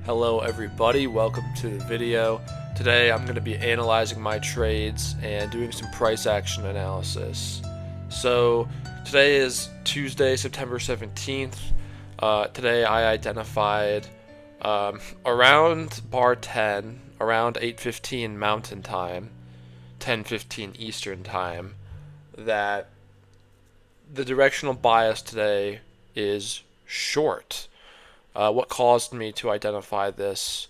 Hello everybody, welcome to the video. Today I'm going to be analyzing my trades and doing some price action analysis. So today is Tuesday, September 17th. Today I identified around bar 10, around 8:15 Mountain Time, 10:15 Eastern Time, that the directional bias today is short. What caused me to identify this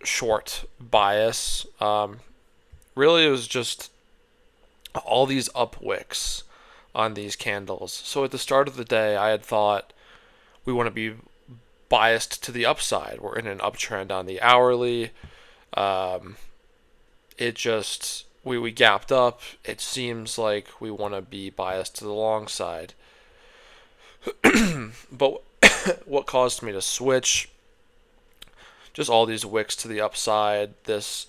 short bias? Really, it was just all these up wicks on these candles. So at the start of the day, I had thought we want to be biased to the upside. We're in an uptrend on the hourly. Um, it just we gapped up. It seems like we want to be biased to the long side. But what caused me to switch? Just all these wicks to the upside. This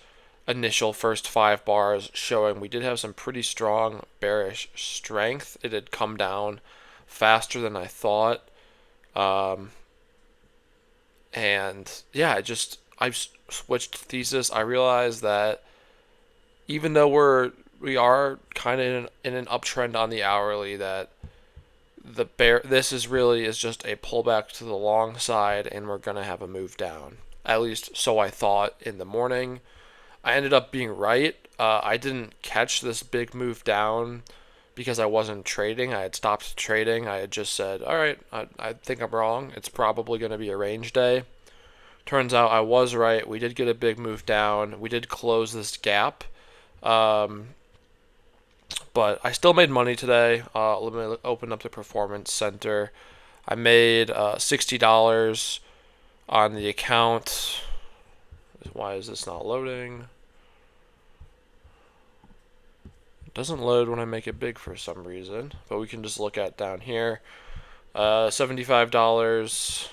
initial first 5 bars showing we did have some pretty strong bearish strength. It had come down faster than I thought. And yeah, I've switched thesis. I realized that even though we are kind of in an uptrend on the hourly, that this is just a pullback to the long side, and we're gonna have a move down. At least so I thought in the morning. I ended up being right. I didn't catch this big move down because I wasn't trading. I had stopped trading. I had just said, all right, I think I'm wrong. It's probably going to be a range day. Turns out I was right. We did get a big move down. We did close this gap. But I still made money today. Let me open up the performance center. I made $60 on the account. Why is this not loading? It doesn't load when I make it big for some reason, but we can just look at down here. $75.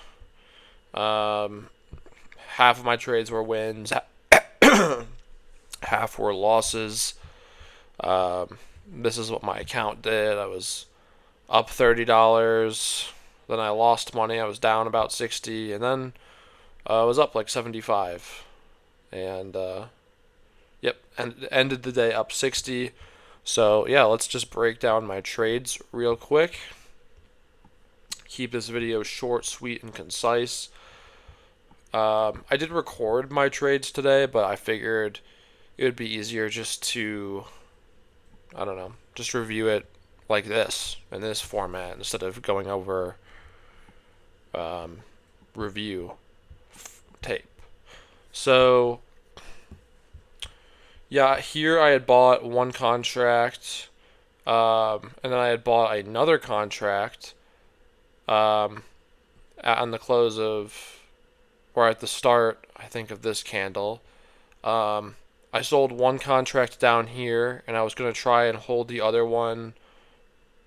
Half of my trades were wins. Half were losses. This is what my account did. I was up $30. Then I lost money. I was down about 60, and then I was up like 75. And yep, and ended the day up 60. So yeah, let's just break down my trades real quick. Keep this video short, sweet, and concise. I did record my trades today, but I figured it would be easier just to, I don't know, just review it like this, in this format, instead of going over review tape. So yeah, here I had bought one contract, and then I had bought another contract on the close of, or at the start, I think, of this candle. I sold one contract down here, and I was going to try and hold the other one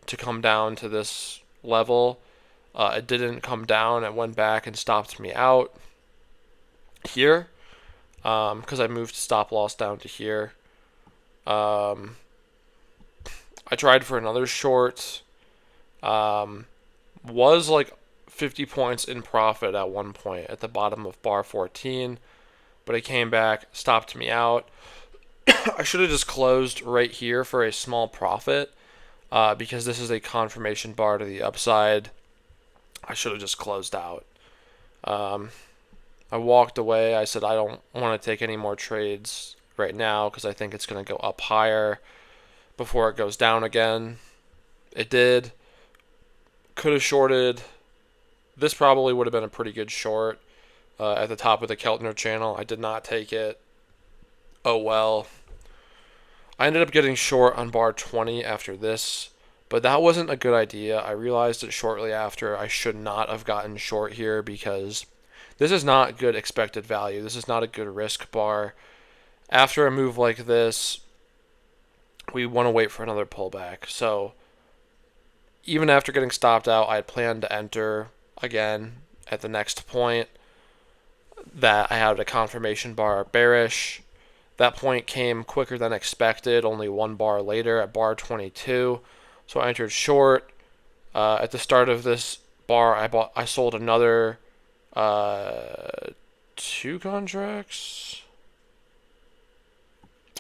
to come down to this level. It didn't come down. It went back and stopped me out here because I moved stop loss down to here. I tried for another short. Was like 50 points in profit at one point at the bottom of bar 14, but it came back, stopped me out. I should have just closed right here for a small profit because this is a confirmation bar to the upside. I should have just closed out. I walked away. I said I don't want to take any more trades right now because I think it's going to go up higher before it goes down again. It did. Could have shorted. This probably would have been a pretty good short at the top of the Keltner channel. I did not take it. Oh well. I ended up getting short on bar 20 after this, but that wasn't a good idea. I realized it shortly after. I should not have gotten short here because this is not good expected value. This is not a good risk bar. After a move like this, we want to wait for another pullback. So even after getting stopped out, I had planned to enter again at the next point that I had a confirmation bar bearish. That point came quicker than expected, only 1 bar later at bar 22. So I entered short. At the start of this bar, I sold another 2 contracts?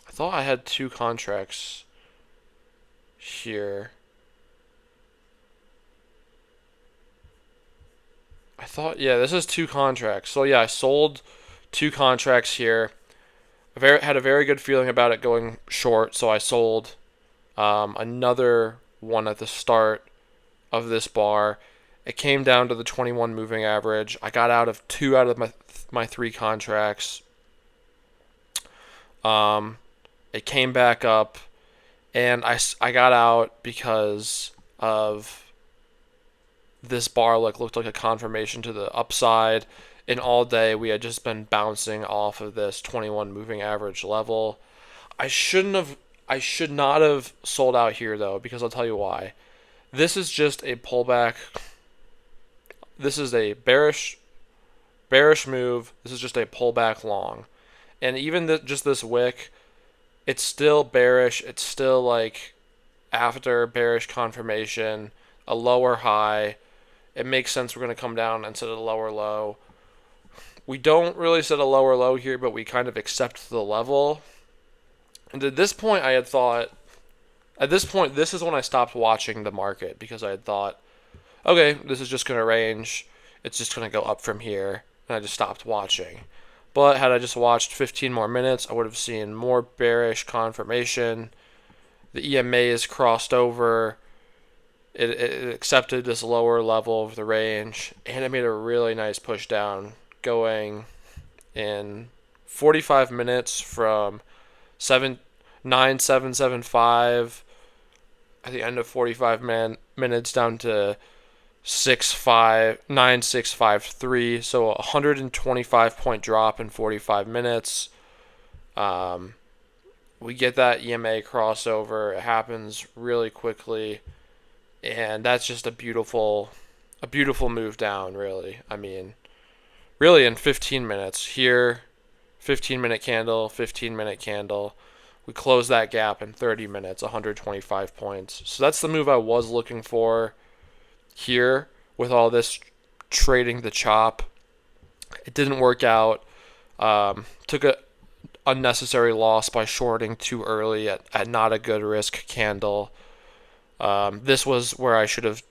I thought I had 2 contracts here. I thought, yeah, this is 2 contracts. So yeah, I sold 2 contracts here. Had a very good feeling about it going short, so I sold another one at the start of this bar. It came down to the 21 moving average. I got out of 2 out of my 3 contracts. It came back up, and I got out because of this bar looked like a confirmation to the upside. And all day we had just been bouncing off of this 21 moving average level. I should not have sold out here though, because I'll tell you why. This is just a pullback. This is a bearish move. This is just a pullback long. And even just this wick, it's still bearish. It's still like after bearish confirmation, a lower high. It makes sense we're going to come down and set a lower low. We don't really set a lower low here, but we kind of accept the level. And at this point, this is when I stopped watching the market, because I had thought, okay, this is just going to range. It's just going to go up from here. And I just stopped watching. But had I just watched 15 more minutes, I would have seen more bearish confirmation. The EMA is crossed over. It accepted this lower level of the range, and it made a really nice push down, going in 45 minutes from 9775 at the end of 45 minutes down to 9653. So a 125 point drop in 45 minutes. We get that EMA crossover. It happens really quickly, and that's just a beautiful move down, really. I mean, really in 15 minutes. Here, 15-minute candle, 15-minute candle. We close that gap in 30 minutes, 125 points. So that's the move I was looking for here with all this trading the chop. It didn't work out. Took a unnecessary loss by shorting too early at not a good risk candle. This was where I should have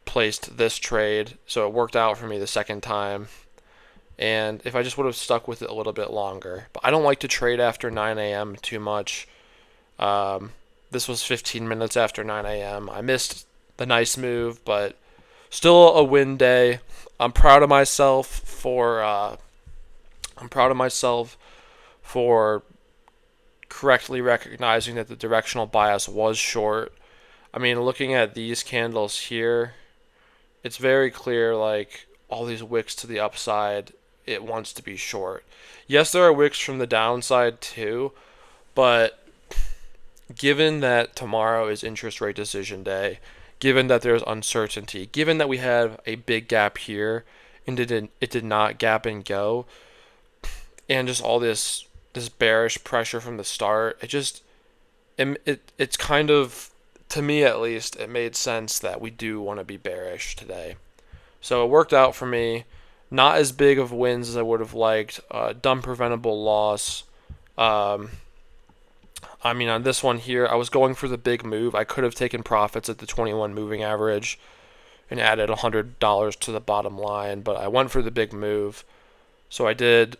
placed this trade, so it worked out for me the second time. And if I just would have stuck with it a little bit longer. But I don't like to trade after 9 a.m. too much. This was 15 minutes after 9 a.m. I missed the nice move, but still a win day. I'm proud of myself for correctly recognizing that the directional bias was short. I mean, looking at these candles here, it's very clear, like, all these wicks to the upside, it wants to be short. Yes, there are wicks from the downside too, but given that tomorrow is interest rate decision day, given that there's uncertainty, given that we have a big gap here and it did not gap and go, and just all this bearish pressure from the start, it's kind of, to me at least, it made sense that we do want to be bearish today. So it worked out for me. Not as big of wins as I would have liked. Dumb preventable loss. I mean, on this one here, I was going for the big move. I could have taken profits at the 21 moving average and added $100 to the bottom line, but I went for the big move. So I did,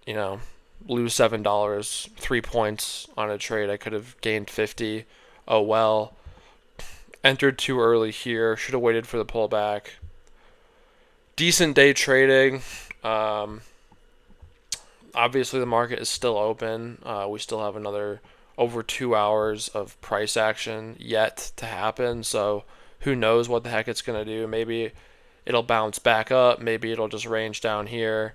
lose $7, 3 points on a trade. I could have gained 50. Oh well. Entered too early here. Should have waited for the pullback. Decent day trading. Obviously, the market is still open. We still have another over 2 hours of price action yet to happen. So who knows what the heck it's going to do. Maybe it'll bounce back up. Maybe it'll just range down here.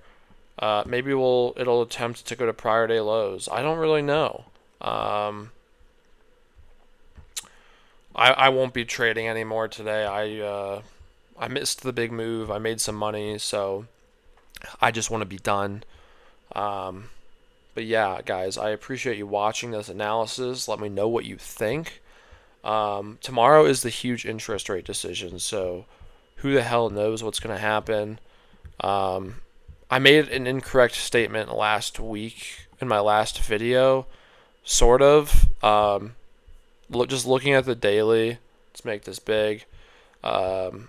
Maybe it'll attempt to go to prior day lows. I don't really know. I won't be trading anymore today. I missed the big move. I made some money, so I just want to be done. But yeah, guys, I appreciate you watching this analysis. Let me know what you think. Tomorrow is the huge interest rate decision, so who the hell knows what's going to happen. I made an incorrect statement last week in my last video, sort of. Just looking at the daily, let's make this big. Higher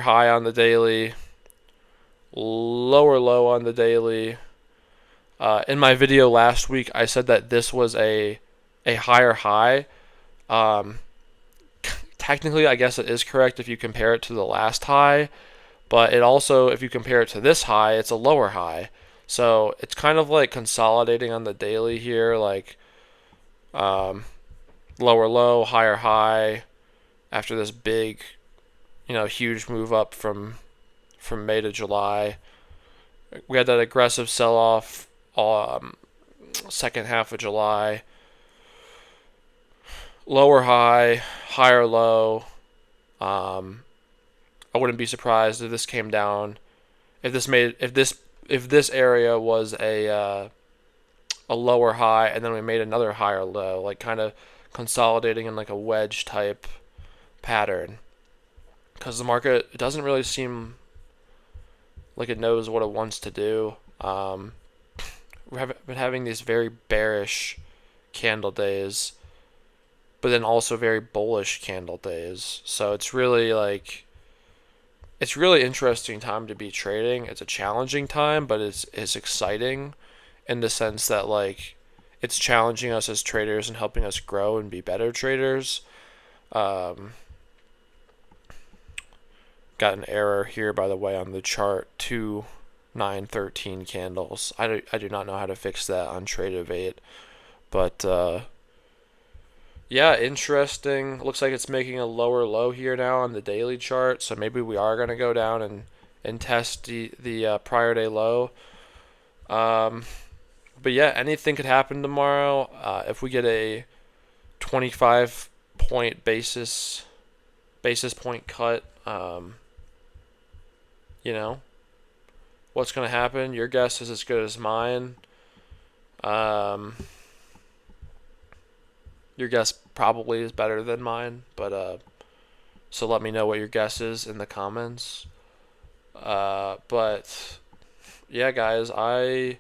high on the daily, lower low on the daily. In my video last week, I said that this was a higher high. Technically, I guess it is correct if you compare it to the last high, but it also, if you compare it to this high, it's a lower high. So it's kind of like consolidating on the daily here, like lower low, higher high, after this big, huge move up from May to July. We had that aggressive sell-off second half of July. Lower high, higher low. I wouldn't be surprised if this came down. If this area was a lower high and then we made another higher low, like kind of consolidating in like a wedge type pattern. Because the market, it doesn't really seem like it knows what it wants to do. We've been having these very bearish candle days, but then also very bullish candle days. So it's really interesting time to be trading. It's a challenging time, but it's exciting in the sense that it's challenging us as traders and helping us grow and be better traders. Got an error here, by the way, on the chart. 2 9 13 candles. I do not know how to fix that on Trade8, but yeah, interesting. Looks like it's making a lower low here now on the daily chart, so maybe we are going to go down and test the prior day low. But yeah, anything could happen tomorrow. If we get a 25 point basis point cut, what's going to happen? Your guess is as good as mine. Your guess probably is better than mine, but so let me know what your guess is in the comments. But yeah, guys, I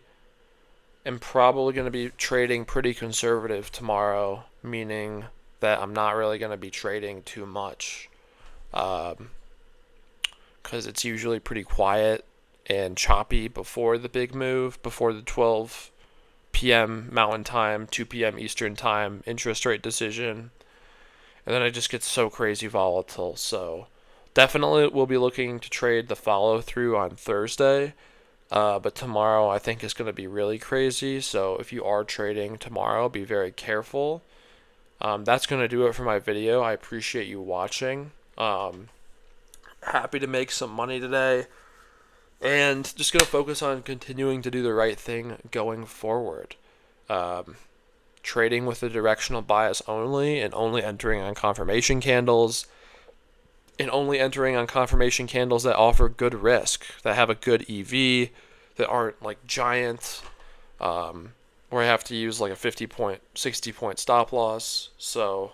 am probably going to be trading pretty conservative tomorrow, meaning that I'm not really going to be trading too much, because it's usually pretty quiet and choppy before the big move, before the 12 p.m. Mountain Time, 2 p.m. Eastern Time interest rate decision. And then it just gets so crazy volatile. So definitely we'll be looking to trade the follow through on Thursday. But tomorrow I think is going to be really crazy. So if you are trading tomorrow, be very careful. That's going to do it for my video. I appreciate you watching. Happy to make some money today. And just going to focus on continuing to do the right thing going forward. Trading with a directional bias only, and only entering on confirmation candles. And only entering on confirmation candles that offer good risk, that have a good EV, that aren't like giant, where I have to use like a 50 point, 60 point stop loss. So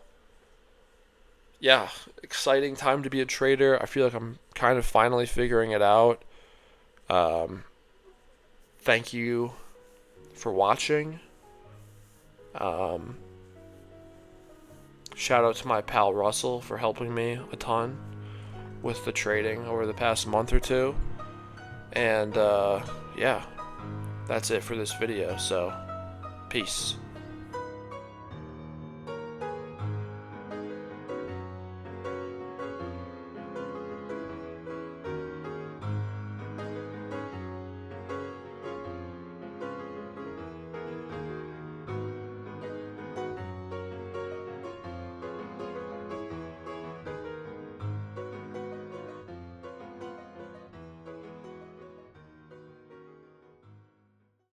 yeah, exciting time to be a trader. I feel like I'm kind of finally figuring it out. Thank you for watching. Shout out to my pal Russell for helping me a ton with the trading over the past month or two. And yeah, that's it for this video. So peace.